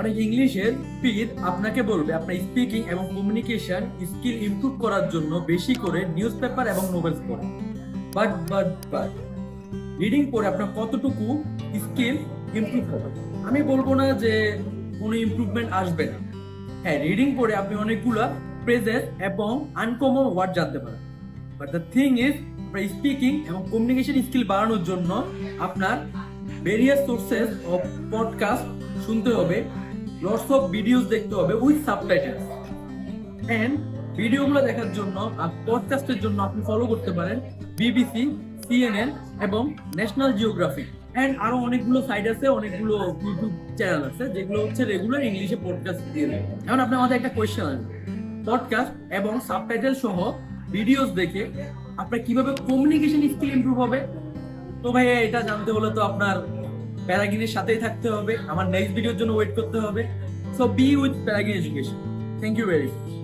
অনেক ইংলিশের স্পিড আপনাকে বলবে আপনার স্পিকিং এবং কমিউনিকেশন স্কিল ইমপ্রুভ করার জন্য বেশি করে নিউজ পেপার এবং নোবেলস পড়ে। বাট রিডিং পড়ে আপনার কতটুকু স্কিল ইমপ্রুভ হবে? আমি বলবো না যে কোনো ইমপ্রুভমেন্ট আসবে না। হ্যাঁ, রিডিং পড়ে আপনি অনেকগুলা ফ্রেজেস এবং আনকমন ওয়ার্ড জানতে পারেন। বাট দ্য থিং ইজ, আপনার স্পিকিং এবং কমিউনিকেশন স্কিল বাড়ানোর জন্য আপনার ভেরিয়াস সোর্সেস অফ পডকাস্ট শুনতে হবে, লটস অফ ভিডিওস দেখতে হবে উইথ সাবটাইটেলস। এন্ড ভিডিওগুলো দেখার জন্য আর পডকাস্টের জন্য আপনি ফলো করতে পারেন বিবিসি, সিএনএন এবং ন্যাশনাল জিওগ্রাফিক। এন্ড আরো অনেকগুলো সাইট আছে, অনেকগুলো ইউটিউব চ্যানেল আছে যেগুলো হচ্ছে রেগুলার ইংলিশে পডকাস্ট দিয়ে দেয়। এখন আপনার আমাদের একটা কোয়েশ্চেন আছে, পডকাস্ট এবং সাবটাইটেল সহ ভিডিওস দেখে আপনার কিভাবে কমিউনিকেশন স্কিল ইমপ্রুভ হবে? তো ভাই এটা জানতে হলে তো আপনার প্যারাগিনের সাথেই থাকতে হবে, আমার নেক্সট ভিডিওর জন্য ওয়েট করতে হবে। So be with Paragon education. Thank you very much.